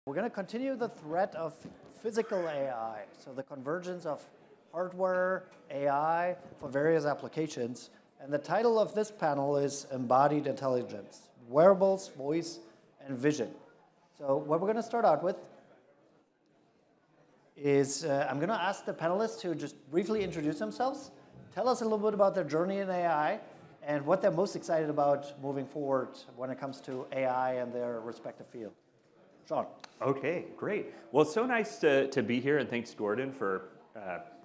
We're going to continue the thread of physical AI, so the convergence of hardware, AI for various applications. And the title of this panel is Embodied Intelligence, Wearables, Voice, and Vision. So what we're going to start out with is I'm going to ask the panelists to just briefly introduce themselves, tell us a little bit about their journey in AI, and what they're most excited about moving forward when it comes to AI and their respective field. Sean. Okay, great. Well, it's so nice to be here, and thanks, Gordon, for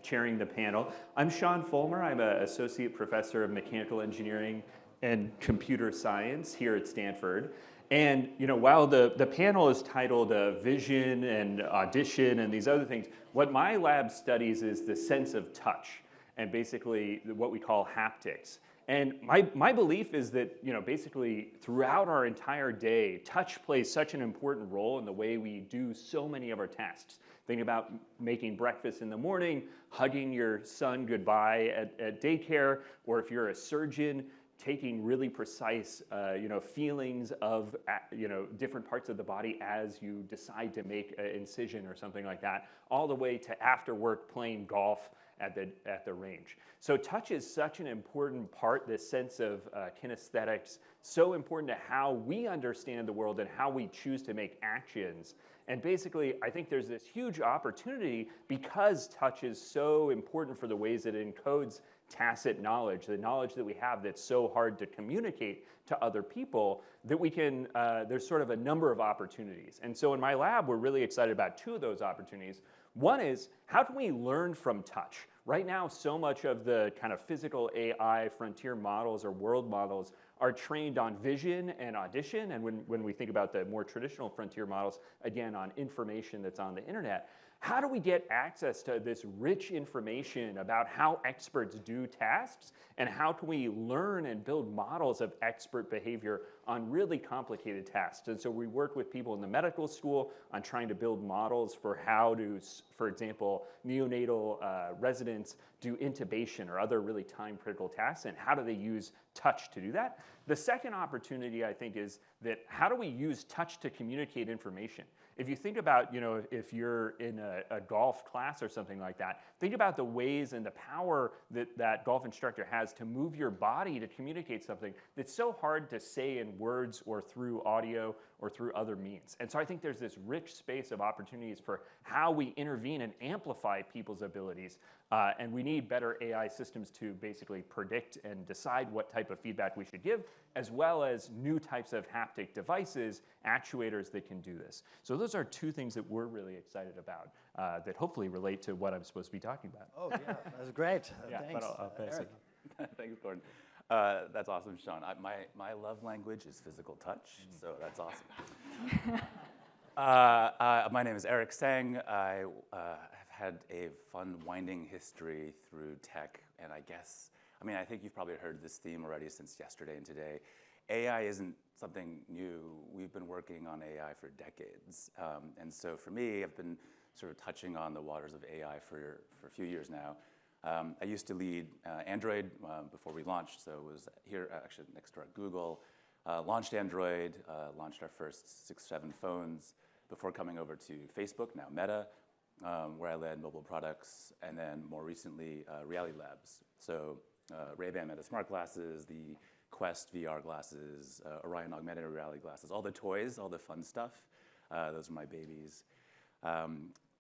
chairing the panel. I'm Sean Follmer. I'm an associate professor of mechanical engineering and computer science here at Stanford. And while the panel is titled Vision and Audition and these other things, what my lab studies is the sense of touch and basically what we call haptics. And my belief is that basically throughout our entire day, touch plays such an important role in the way we do so many of our tasks. Think about making breakfast in the morning, hugging your son goodbye at daycare, or if you're a surgeon, taking really precise feelings of different parts of the body as you decide to make an incision or something like that, all the way to after work playing golf at the range. So touch is such an important part, this sense of kinesthetics, so important to how we understand the world and how we choose to make actions. And basically, I think there's this huge opportunity because touch is so important for the ways that it encodes tacit knowledge, the knowledge that we have that's so hard to communicate to other people, that we can, there's sort of a number of opportunities. And so in my lab, we're really excited about two of those opportunities. One is, how can we learn from touch? Right now, so much of the kind of physical AI frontier models or world models are trained on vision and audition. And when we think about the more traditional frontier models, again, on information that's on the internet. How do we get access to this rich information about how experts do tasks? And how can we learn and build models of expert behavior on really complicated tasks? And so we work with people in the medical school on trying to build models for how to, for example, neonatal residents do intubation or other really time-critical tasks, and how do they use touch to do that? The second opportunity, I think, is that how do we use touch to communicate information? If you think about, if you're in a golf class or something like that, think about the ways and the power that golf instructor has to move your body to communicate something that's so hard to say in words or through audio or through other means. And so I think there's this rich space of opportunities for how we intervene and amplify people's abilities. And we need better AI systems to basically predict and decide what type of feedback we should give, as well as new types of haptic devices, actuators that can do this. So those are two things that we're really excited about that hopefully relate to what I'm supposed to be talking about. Oh, yeah, that's great. Yeah, thanks. But I'll pass it. Thanks, Gordon. That's awesome, Sean. My love language is physical touch, so that's awesome. My name is Erick Tseng. I have had a fun, winding history through tech, and I think you've probably heard this theme already since yesterday and today. AI isn't something new. We've been working on AI for decades. And so for me, I've been sort of touching on the waters of AI for a few years now. I used to lead Android before we launched, so it was here actually next to our Google. Launched Android, launched our first 6, 7 phones before coming over to Facebook, now Meta, where I led mobile products, and then more recently, Reality Labs. So Ray-Ban Meta smart glasses, the Quest VR glasses, Orion augmented reality glasses, all the toys, all the fun stuff. Those are my babies.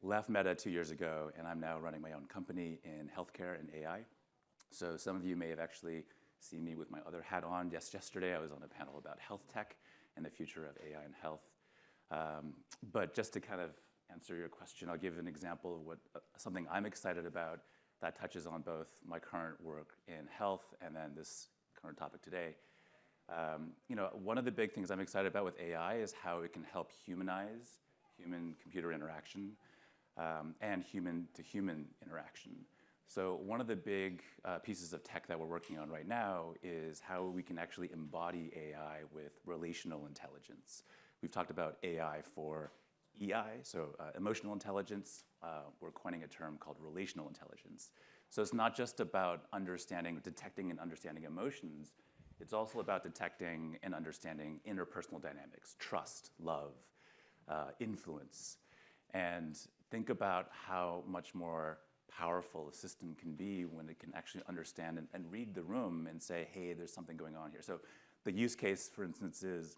Left Meta 2 years ago, and I'm now running my own company in healthcare and AI. So some of you may have actually seen me with my other hat on. Yesterday I was on a panel about health tech and the future of AI and health. But just to kind of answer your question, I'll give an example of what something I'm excited about that touches on both my current work in health and then this current topic today. One of the big things I'm excited about with AI is how it can help humanize human-computer interaction and human-to-human interaction. So one of the big pieces of tech that we're working on right now is how we can actually embody AI with relational intelligence. We've talked about AI for EI, so emotional intelligence. We're coining a term called relational intelligence. So it's not just about detecting and understanding emotions. It's also about detecting and understanding interpersonal dynamics, trust, love, influence. And think about how much more powerful a system can be when it can actually understand and read the room and say, hey, there's something going on here. So the use case, for instance, is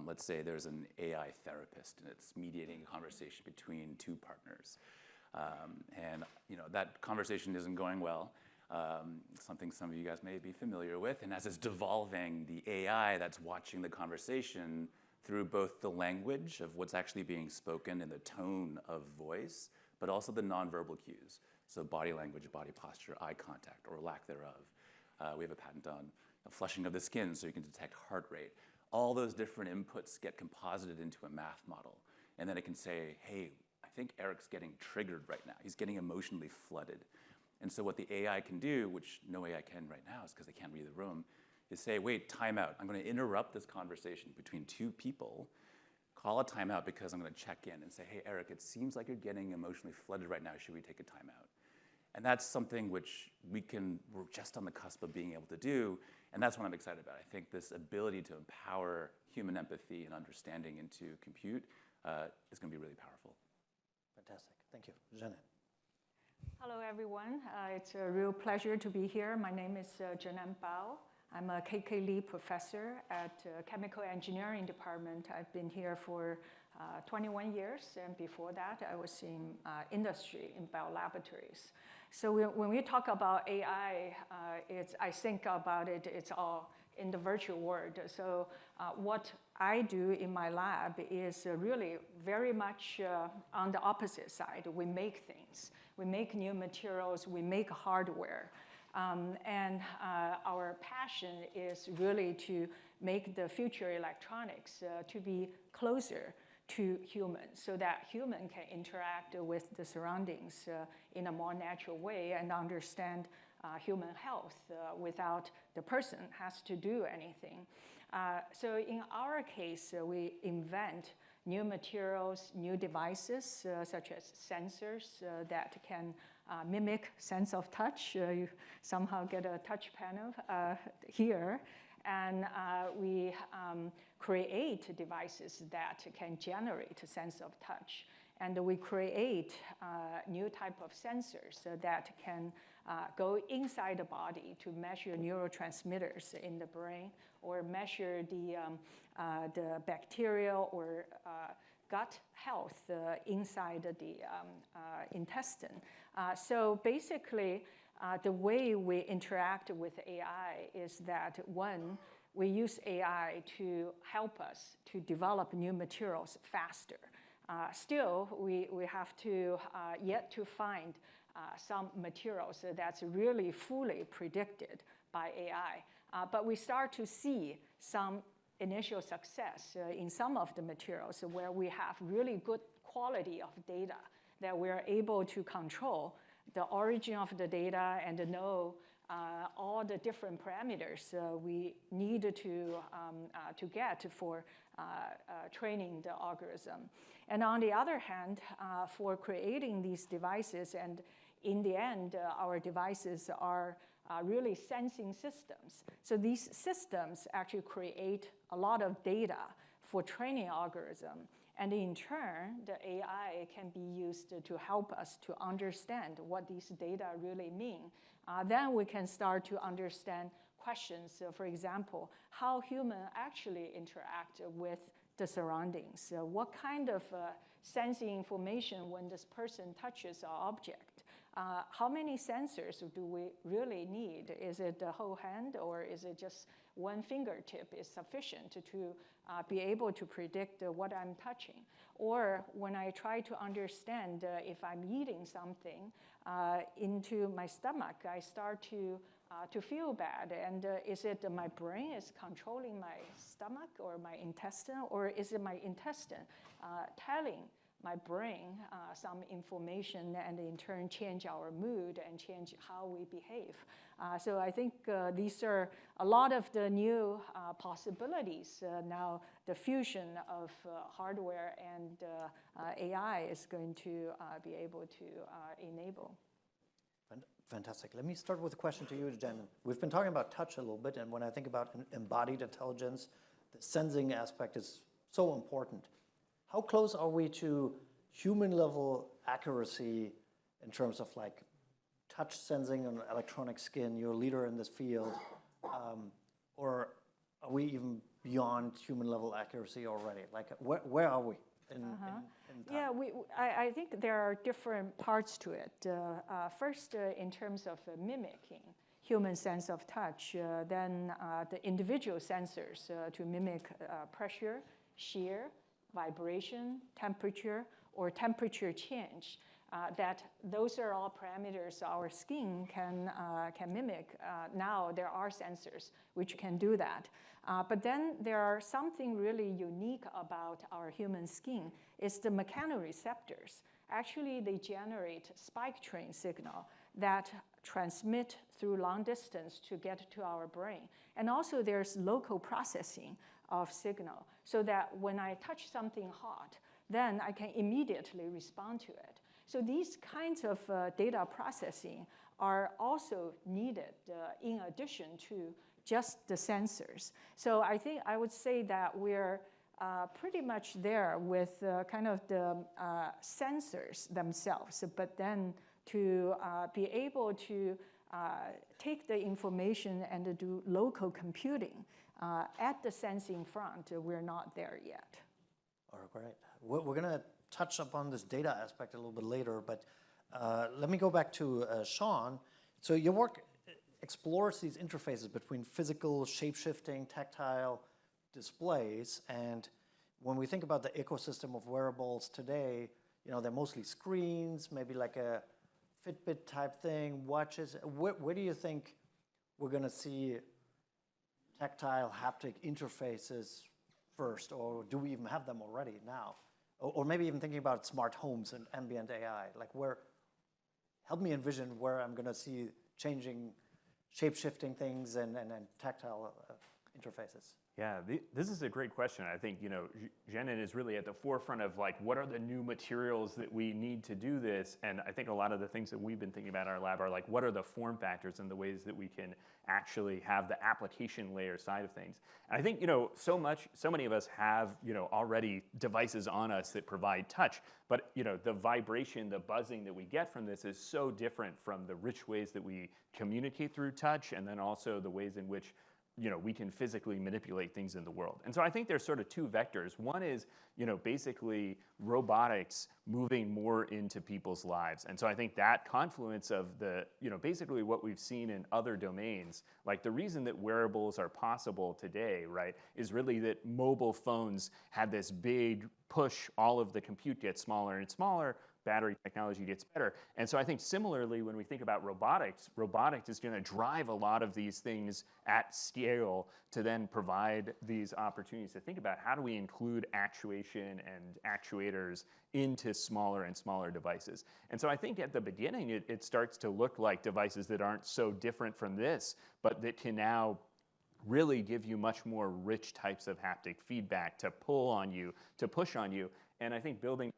let's say there's an AI therapist and it's mediating a conversation between two partners. And that conversation isn't going well. Something some of you guys may be familiar with. And as it's devolving, the AI that's watching the conversation through both the language of what's actually being spoken and the tone of voice, but also the nonverbal cues. So body language, body posture, eye contact, or lack thereof. We have a patent on flushing of the skin so you can detect heart rate. All those different inputs get composited into a math model. And then it can say, hey, I think Erick's getting triggered right now. He's getting emotionally flooded. And so what the AI can do, which no AI can right now is because they can't read the room, is say, wait, time out. I'm going to interrupt this conversation between two people, call a timeout because I'm going to check in and say, hey, Erick, it seems like you're getting emotionally flooded right now. Should we take a timeout? And that's something which we're just on the cusp of being able to do. And that's what I'm excited about. I think this ability to empower human empathy and understanding into compute is going to be really powerful. Fantastic. Thank you. Zhenan. Hello, everyone. It's a real pleasure to be here. My name is Zhenan Bao. I'm a KK Lee professor at Chemical Engineering Department. I've been here for 21 years, and before that, I was in industry in biolaboratories. So when we talk about AI, I think about it, it's all in the virtual world. So what I do in my lab is really very much on the opposite side. We make things. We make new materials. We make hardware. And our passion is really to make the future electronics to be closer to humans so that human can interact with the surroundings in a more natural way and understand human health without the person has to do anything. So in our case, we invent new materials, new devices, such as sensors that can mimic sense of touch. You somehow get a touch panel here. And we create devices that can generate a sense of touch. And we create new type of sensors that can go inside the body to measure neurotransmitters in the brain or measure the bacterial or gut health inside the intestine. So basically, the way we interact with AI is that, one, we use AI to help us to develop new materials faster. Still, we have to yet to find some materials that's really fully predicted by AI. But we start to see some initial success in some of the materials where we have really good quality of data that we're able to control the origin of the data and know all the different parameters we need to get for training the algorithm. And on the other hand, for creating these devices, and in the end, our devices are really sensing systems. So these systems actually create a lot of data for training algorithm. And in turn, the AI can be used to help us to understand what these data really mean. Then we can start to understand questions, for example, how humans actually interact with the surroundings. What kind of sensing information when this person touches an object? How many sensors do we really need? Is it the whole hand, or is it just one fingertip is sufficient to be able to predict what I'm touching? Or when I try to understand if I'm eating something into my stomach, I start to feel bad. And is it my brain is controlling my stomach or my intestine, or is it my intestine telling my brain some information and in turn change our mood and change how we behave? So I think these are a lot of the new possibilities. Now the fusion of hardware and AI is going to be able to enable. Fantastic. Let me start with a question to you, Jen. We've been talking about touch a little bit, and when I think about embodied intelligence, the sensing aspect is so important. how close are we to human level accuracy in terms of like touch sensing on electronic skin? You're a leader in this field. Or are we even beyond human level accuracy already? Like, where are we in time? Yeah, I think there are different parts to it. First, in terms of mimicking human sense of touch, then the individual sensors to mimic pressure, shear, vibration, temperature, or temperature change. That those are all parameters our skin can mimic. Now there are sensors which can do that. But then there are something really unique about our human skin is the mechanoreceptors. Actually, they generate spike train signal that transmit through long distance to get to our brain. And also there's local processing of signal so that when I touch something hot, then I can immediately respond to it. So these kinds of data processing are also needed in addition to just the sensors. So I think I would say that we're pretty much there with kind of the sensors themselves, but then to be able to take the information and to do local computing at the sensing front, we're not there yet. All right, great. We're going to touch upon this data aspect a little bit later, but let me go back to Sean. So your work explores these interfaces between physical, shape-shifting, tactile displays, and when we think about the ecosystem of wearables today, you know, they're mostly screens, maybe like a Fitbit type thing, watches. Where do you think we're going to see tactile haptic interfaces first, or do we even have them already now? Or maybe even thinking about smart homes and ambient AI, like help me envision where I'm going to see changing, shape-shifting things and tactile interfaces. Yeah, this is a great question. I think, you know, Zhenan is really at the forefront of like, what are the new materials that we need to do this? And I think a lot of the things that we've been thinking about in our lab are like, what are the form factors and the ways that we can actually have the application layer side of things? And I think, you know, so many of us have, you know, already devices on us that provide touch, but, you know, the vibration, the buzzing that we get from this is so different from the rich ways that we communicate through touch, and then also the ways in which, you know, we can physically manipulate things in the world. And so I think there's sort of two vectors. One is, you know, basically robotics moving more into people's lives. And so I think that confluence of the, you know, basically what we've seen in other domains, like the reason that wearables are possible today, right, is really that mobile phones had this big push, all of the compute gets smaller and smaller, battery technology gets better. And so I think similarly, when we think about robotics is going to drive a lot of these things at scale to then provide these opportunities to think about how do we include actuation and actuators into smaller and smaller devices. And so I think at the beginning, it starts to look like devices that aren't so different from this, but that can now really give you much more rich types of haptic feedback to pull on you, to push on you. And I think building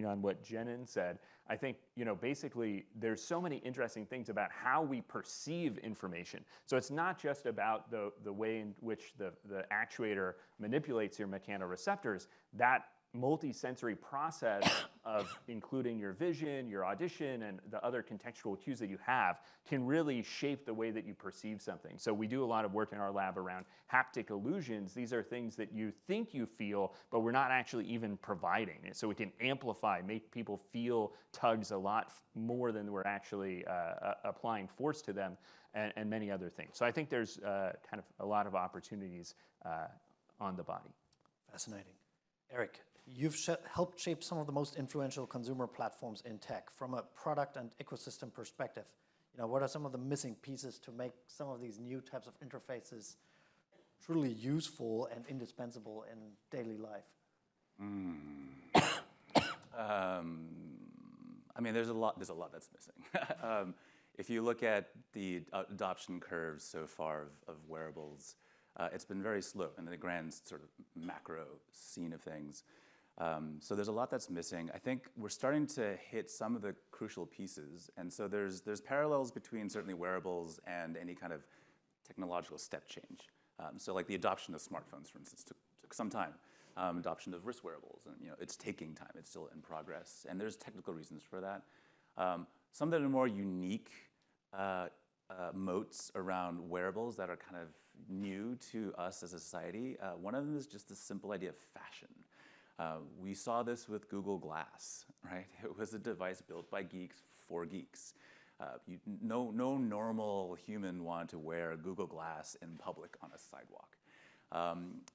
on what Zhenan said, I think, you know, basically there's so many interesting things about how we perceive information. So it's not just about the way in which the actuator manipulates your mechanoreceptors. That multi-sensory process of including your vision, your audition, and the other contextual cues that you have can really shape the way that you perceive something. So we do a lot of work in our lab around haptic illusions. These are things that you think you feel, but we're not actually even providing it. So we can amplify, make people feel tugs a lot more than we're actually applying force to them, and many other things. So I think there's kind of a lot of opportunities on the body. Fascinating. Erick, you've helped shape some of the most influential consumer platforms in tech from a product and ecosystem perspective. You know, what are some of the missing pieces to make some of these new types of interfaces truly useful and indispensable in daily life? I mean, there's a lot that's missing. If you look at the adoption curves so far of wearables, it's been very slow in the grand sort of macro scene of things. So there's a lot that's missing. I think we're starting to hit some of the crucial pieces. And so there's parallels between certainly wearables and any kind of technological step change. So like the adoption of smartphones, for instance, took some time. adoption of wrist wearables, and it's taking time. It's still in progress, and there's technical reasons for that. Some of the more unique moats around wearables that are kind of new to us as a society. One of them is just the simple idea of fashion. We saw this with Google Glass, right? It was a device built by geeks for geeks. No normal human wanted to wear Google Glass in public on a sidewalk.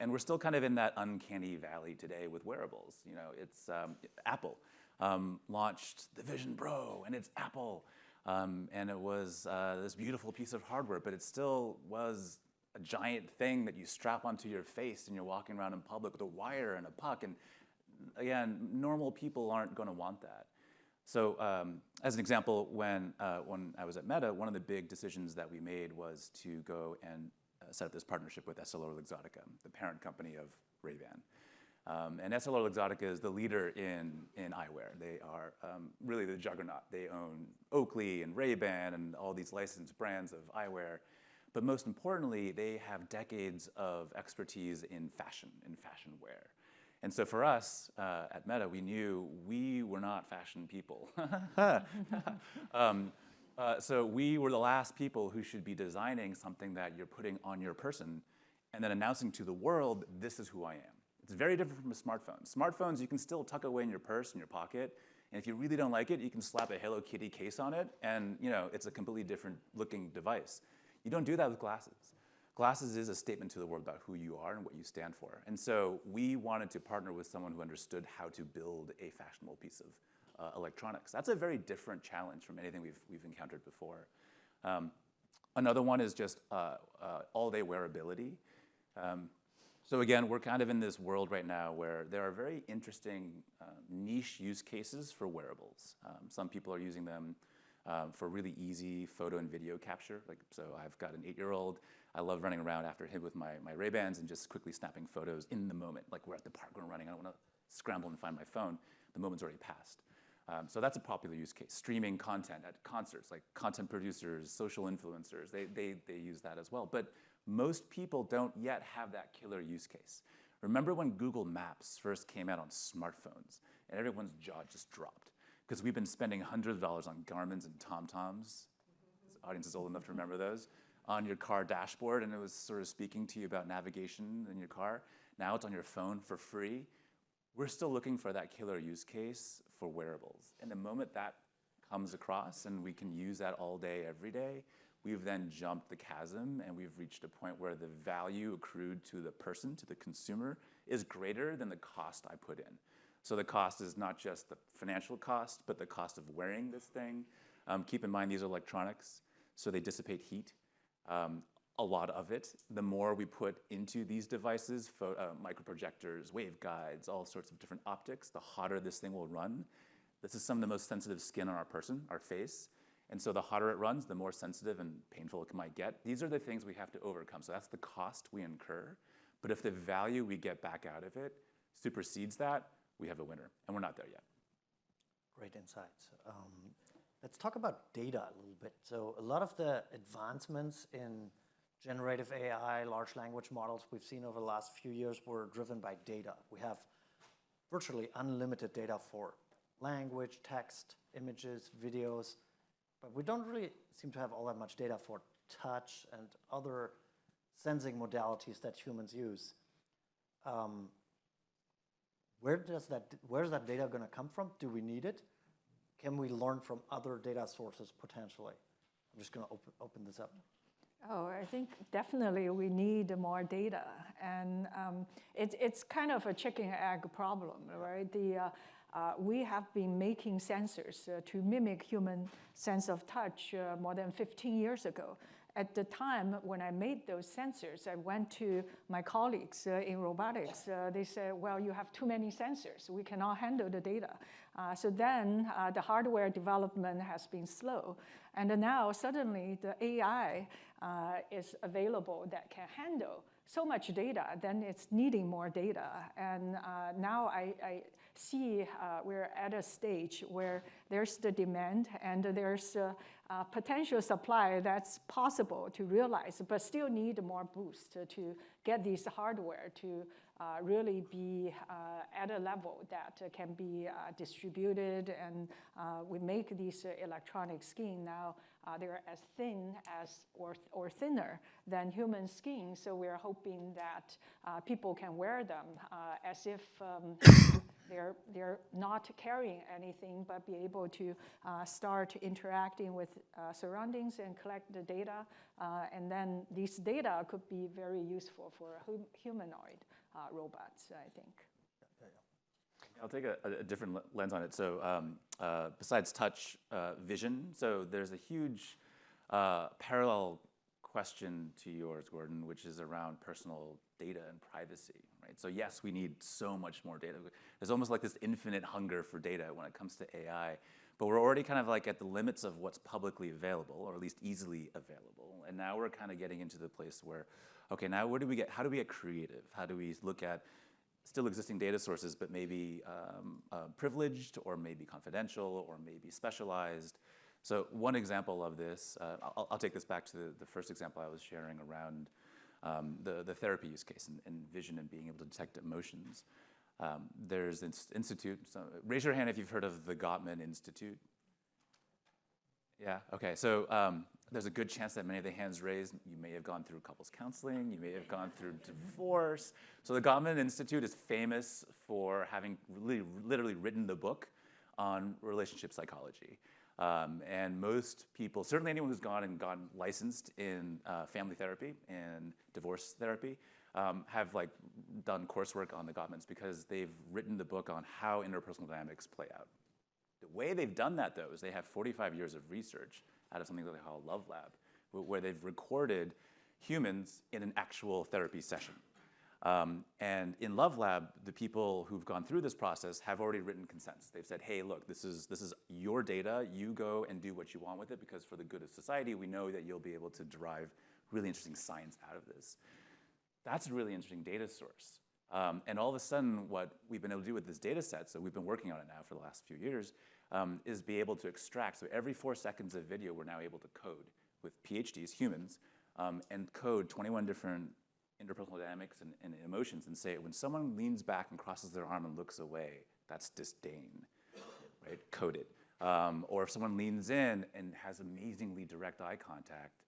And we're still kind of in that uncanny valley today with wearables. It's Apple launched the Vision Pro, and it's Apple. And it was this beautiful piece of hardware, but it still was a giant thing that you strap onto your face and you're walking around in public with a wire and a puck. And again, normal people aren't going to want that. So as an example, when I was at Meta, one of the big decisions that we made was to go and set up this partnership with EssilorLuxottica, the parent company of Ray-Ban. And EssilorLuxottica is the leader in eyewear. They are really the juggernaut. They own Oakley and Ray-Ban and all these licensed brands of eyewear. But most importantly, they have decades of expertise in fashion wear. And so for us at Meta, we knew we were not fashion people. So we were the last people who should be designing something that you're putting on your person and then announcing to the world, this is who I am. It's very different from a smartphone. Smartphones, you can still tuck away in your purse, in your pocket, and if you really don't like it, you can slap a Hello Kitty case on it, and it's a completely different looking device. You don't do that with glasses. Glasses is a statement to the world about who you are and what you stand for. And so we wanted to partner with someone who understood how to build a fashionable piece of electronics. That's a very different challenge from anything we've encountered before. Another one is just all-day wearability. So again, we're kind of in this world right now where there are very interesting niche use cases for wearables. Some people are using them for really easy photo and video capture. So I've got an 8-year-old. I love running around after him with my Ray-Bans and just quickly snapping photos in the moment. Like we're at the park, we're running, I don't want to scramble and find my phone. The moment's already passed. So that's a popular use case. Streaming content at concerts, like content producers, social influencers, they use that as well. But most people don't yet have that killer use case. Remember when Google Maps first came out on smartphones and everyone's jaw just dropped? Because we've been spending hundreds of dollars on Garmin's and TomToms. This audience is old enough to remember those. On your car dashboard, and it was sort of speaking to you about navigation in your car. Now it's on your phone for free. We're still looking for that killer use case for wearables. And the moment that comes across and we can use that all day, every day, we've then jumped the chasm and we've reached a point where the value accrued to the person, to the consumer, is greater than the cost I put in. So the cost is not just the financial cost, but the cost of wearing this thing. Keep in mind these are electronics, so they dissipate heat. A lot of it. The more we put into these devices, microprojectors, waveguides, all sorts of different optics, the hotter this thing will run. This is some of the most sensitive skin on our person, our face. And so the hotter it runs, the more sensitive and painful it might get. These are the things we have to overcome. So that's the cost we incur. But if the value we get back out of it supersedes that, we have a winner. And we're not there yet. Great insights. Let's talk about data a little bit. So a lot of the advancements in generative AI, large language models we've seen over the last few years were driven by data. We have virtually unlimited data for language, text, images, videos, but we don't really seem to have all that much data for touch and other sensing modalities that humans use. Where's that data going to come from? Do we need it? Can we learn from other data sources potentially? I'm just going to open this up. Oh, I think definitely we need more data. And it's kind of a chicken-egg problem, right? We have been making sensors to mimic human sense of touch more than 15 years ago. At the time when I made those sensors, I went to my colleagues in robotics. They said, well, you have too many sensors. We cannot handle the data. So then the hardware development has been slow. And now suddenly the AI is available that can handle so much data, then it's needing more data. And now I see we're at a stage where there's the demand and there's potential supply that's possible to realize, but still need more boost to get these hardware to really be at a level that can be distributed. And we make these electronic skin now, they're as thin as or thinner than human skin. So we're hoping that people can wear them as if they're not carrying anything, but be able to start interacting with surroundings and collect the data. And then these data could be very useful for humanoid robots, I think. I'll take a different lens on it. So besides touch, vision. So there's a huge parallel question to yours, Gordon, which is around personal data and privacy, right? So yes, we need so much more data. There's almost like this infinite hunger for data when it comes to AI, but we're already kind of like at the limits of what's publicly available, or at least easily available. And now we're kind of getting into the place where, okay, now how do we get creative? How do we look at still existing data sources, but maybe privileged, or maybe confidential, or maybe specialized? So one example of this, I'll take this back to the first example I was sharing around the therapy use case and vision and being able to detect emotions. There's an institute, so raise your hand if you've heard of the Gottman Institute. Yeah, okay, so there's a good chance that many of the hands raised, you may have gone through couples counseling, you may have gone through divorce. So the Gottman Institute is famous for having literally written the book on relationship psychology. And most people, certainly anyone who's gone and gotten licensed in family therapy and divorce therapy, have like done coursework on the Gottmans because they've written the book on how interpersonal dynamics play out. The way they've done that, though, is they have 45 years of research out of something that they call a Love Lab, where they've recorded humans in an actual therapy session. And in Love Lab, the people who've gone through this process have already written consents. They've said, hey, look, this is your data. You go and do what you want with it, because for the good of society, we know that you'll be able to derive really interesting science out of this. That's a really interesting data source. And all of a sudden, what we've been able to do with this data set, so we've been working on it now for the last few years, is be able to extract. So every 4 seconds of video, we're now able to code with PhDs, humans, and code 21 different interpersonal dynamics and emotions, and say, when someone leans back and crosses their arm and looks away, that's disdain, right? Code it. Or if someone leans in and has amazingly direct eye contact,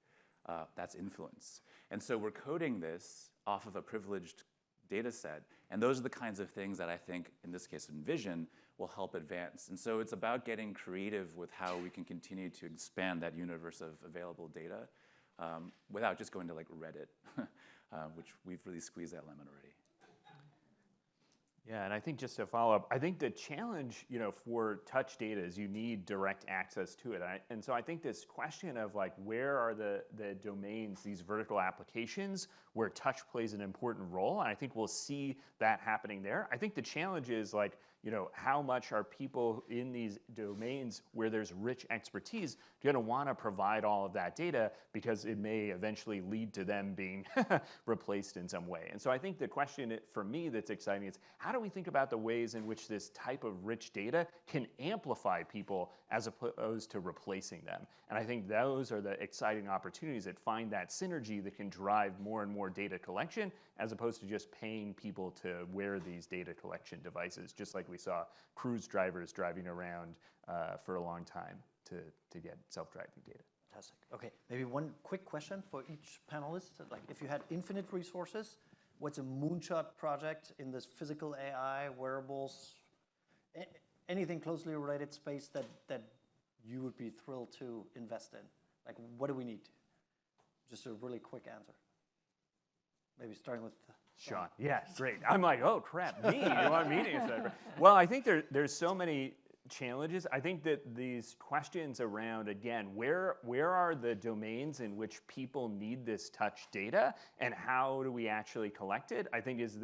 that's influence. And so we're coding this off of a privileged data set, and those are the kinds of things that I think, in this case in vision, will help advance. And so it's about getting creative with how we can continue to expand that universe of available data without just going to like Reddit, which we've really squeezed that lemon already. Yeah, and I think just to follow up, I think the challenge, for touch data is you need direct access to it. And so I think this question of like, where are the domains, these vertical applications where touch plays an important role, and I think we'll see that happening there. I think the challenge is like, how much are people in these domains where there's rich expertise going to want to provide all of that data, because it may eventually lead to them being replaced in some way. And so I think the question for me that's exciting is, how do we think about the ways in which this type of rich data can amplify people as opposed to replacing them? And I think those are the exciting opportunities that find that synergy that can drive more and more data collection, as opposed to just paying people to wear these data collection devices, just like we saw cruise drivers driving around for a long time to get self-driving data. Fantastic. Okay, maybe one quick question for each panelist. Like, if you had infinite resources, what's a moonshot project in this physical AI, wearables, anything closely related space that you would be thrilled to invest in? Like, what do we need? Just a really quick answer. Maybe starting with Sean. Yeah, great. I'm like, oh crap, me? You want me to answer? Well, I think there's so many challenges. I think that these questions around, again, where are the domains in which people need this touch data, and how do we actually collect it, I think is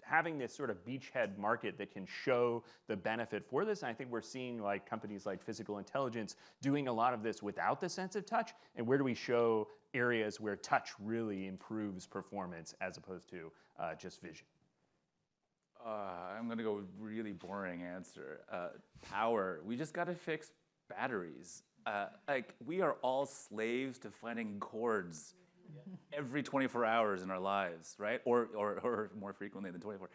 having this sort of beachhead market that can show the benefit for this. And I think we're seeing like companies like Physical Intelligence doing a lot of this without the sense of touch, and where do we show areas where touch really improves performance as opposed to just vision. I'm going to go with really boring answer. Power. We just got to fix batteries. Like, we are all slaves to finding cords every 24 hours in our lives, right? Or more frequently than 24.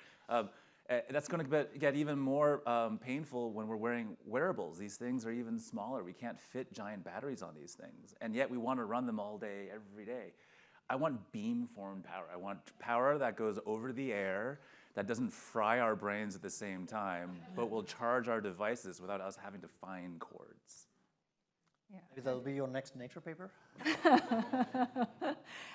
That's going to get even more painful when we're wearing wearables. These things are even smaller. We can't fit giant batteries on these things. And yet we want to run them all day, every day. I want beamformed power. I want power that goes over the air, that doesn't fry our brains at the same time, but will charge our devices without us having to find cords. Yeah. Maybe that'll be your next Nature paper?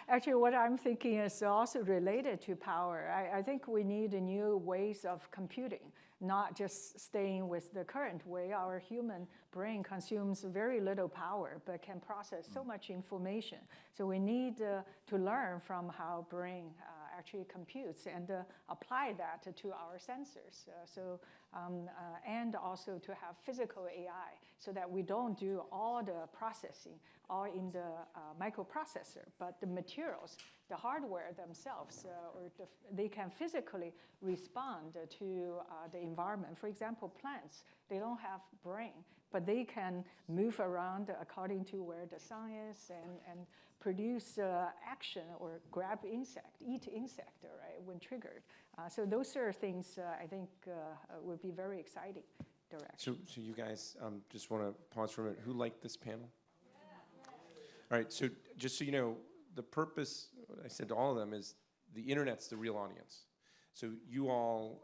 Actually, what I'm thinking is also related to power. I think we need new ways of computing, not just staying with the current way. Our human brain consumes very little power, but can process so much information. So we need to learn from how brain actually computes and apply that to our sensors. And also to have physical AI so that we don't do all the processing all in the microprocessor, but the materials, the hardware themselves, they can physically respond to the environment. For example, plants, they don't have brain, but they can move around according to where the sun is and produce action or grab insect, eat insect, right, when triggered. So those are things I think would be very exciting direction. So you guys just want to pause for a minute. Who liked this panel? All right, so just so you know, the purpose, I said to all of them, is the internet's the real audience. So you all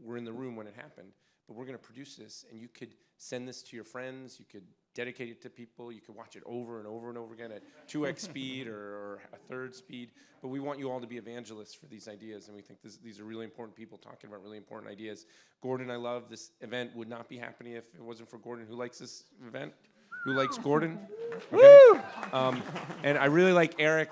were in the room when it happened, but we're going to produce this, and you could send this to your friends, you could dedicate it to people, you could watch it over and over and over again at 2x speed or a third speed, but we want you all to be evangelists for these ideas, and we think these are really important people talking about really important ideas. Gordon, I love this event, would not be happening if it wasn't for Gordon. Who likes this event? Who likes Gordon? Okay. And I really like Eric.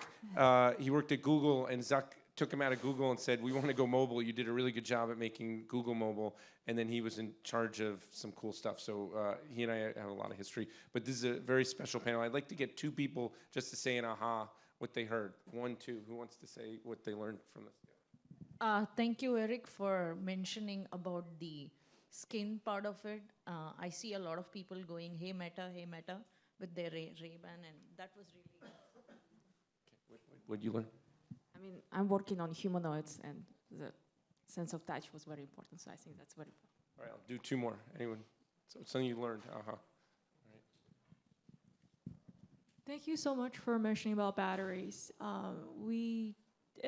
He worked at Google, and Zuck took him out of Google and said, we want to go mobile. You did a really good job at making Google mobile. And then he was in charge of some cool stuff. So he and I have a lot of history. But this is a very special panel. I'd like to get two people just to say an aha what they heard. One, two. Who wants to say what they learned from this? Thank you, Eric, for mentioning about the skin part of it. I see a lot of people going, hey Meta, with their Ray-Ban, and that was really... Okay. What did you learn? I mean, I'm working on humanoids, and the sense of touch was very important, so I think that's very important. All right, I'll do two more. Anyone? So something you learned, aha. All right. Thank you so much for mentioning about batteries. It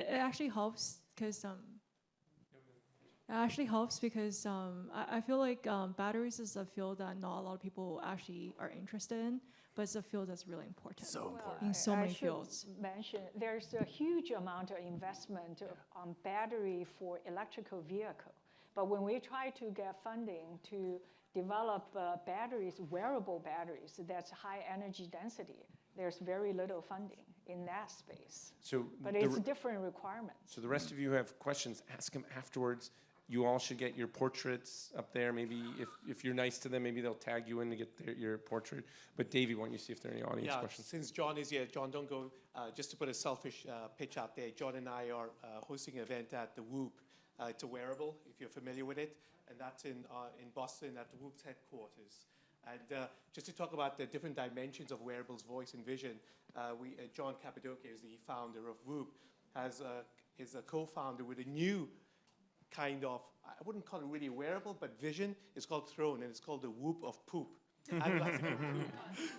actually helps because I feel like batteries is a field that not a lot of people actually are interested in, but it's a field that's really important. So important. In so many I should fields. mention there's a huge amount of investment on battery for electrical vehicle. But when we try to get funding to develop batteries, wearable batteries, that's high energy density, there's very little funding in that space. But it's different requirements. So the rest of you who have questions, ask them afterwards. You all should get your portraits up there. Maybe if you're nice to them, maybe they'll tag you in to get your portrait. But Davey, why don't you see if there are any audience questions? Since John is here, John, don't go. Just to put a selfish pitch out there, John and I are hosting an event at the Whoop. It's a wearable, if you're familiar with it, and that's in Boston at the Whoop's headquarters. And just to talk about the different dimensions of wearables, voice and vision, John Cappadocia is the founder of Whoop, is a co-founder with a new kind of, I wouldn't call it really a wearable, but vision. It's called Throne, and it's called the Whoop of Poop.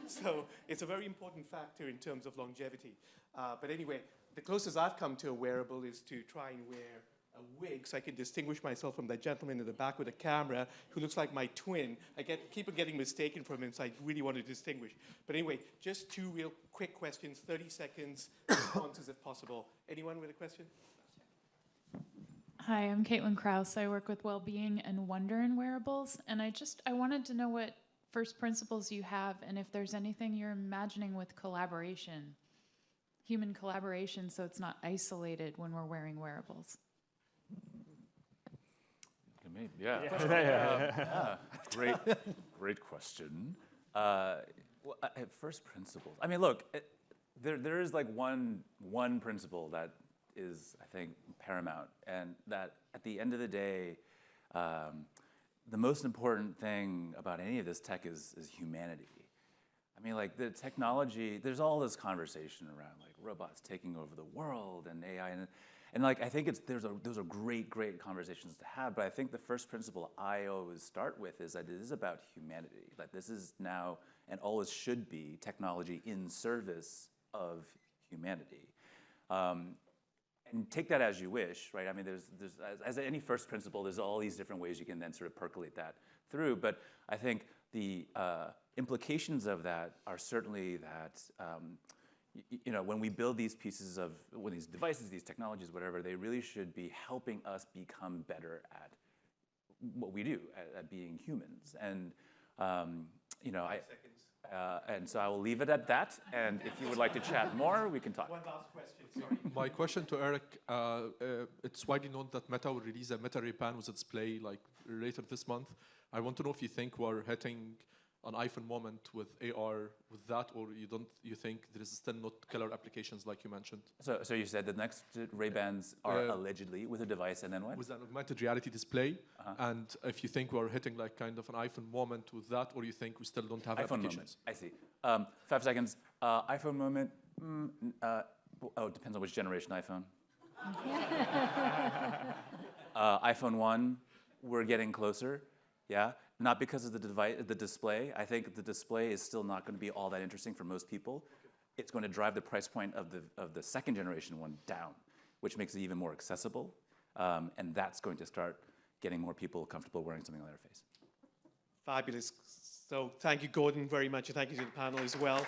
So it's a very important factor in terms of longevity. But anyway, the closest I've come to a wearable is to try and wear a wig so I can distinguish myself from that gentleman in the back with a camera who looks like my twin. Keep on getting mistaken from him, so I really want to distinguish. But anyway, just two real quick questions, 30 seconds, responses if possible. Anyone with a question? Hi, I'm Caitlin Krause. I work with Wellbeing and Wonder in Wearables, and I wanted to know what first principles you have and if there's anything you're imagining with collaboration, human collaboration, so it's not isolated when we're wearing wearables. Yeah. Great question. First principles. I mean, look, there is like one principle that is, I think, paramount. And that at the end of the day, the most important thing about any of this tech is humanity. I mean, like the technology, there's all this conversation around like robots taking over the world and AI, and like I think those are great conversations to have. But I think the first principle I always start with is that it is about humanity. Like this is now and always should be technology in service of humanity. And take that as you wish, right? I mean, there's as any first principle, there's all these different ways you can then sort of percolate that through. But I think the implications of that are certainly that, you know, when we build these pieces of, when these devices, these technologies, whatever, they really should be helping us become better at what we do, at being humans. And, you know, and so I will leave it at that. And if you would like to chat more, we can talk. One last question, sorry. My question to Eric, it's widely known that Meta will release a Meta Ray Ban with a display like later this month. I want to know if you think we're hitting an iPhone moment with AR with that, or you think there is still not killer applications like you mentioned? So you said the next Ray-Bans are allegedly with a device, and then what? With an augmented reality display, and if you think we're hitting like kind of an iPhone moment with that, or you think we still don't have iPhone applications? Moment. I see. 5 seconds. iPhone moment. It depends on which generation iPhone. iPhone 1, we're getting closer. Yeah, not because of the device, the display. I think the display is still not going to be all that interesting for most people. Okay. It's going to drive the price point of the second generation one down, which makes it even more accessible, and that's going to start getting more people comfortable wearing something on their face. Fabulous. So thank you, Gordon, very much, and thank you to the panel as well.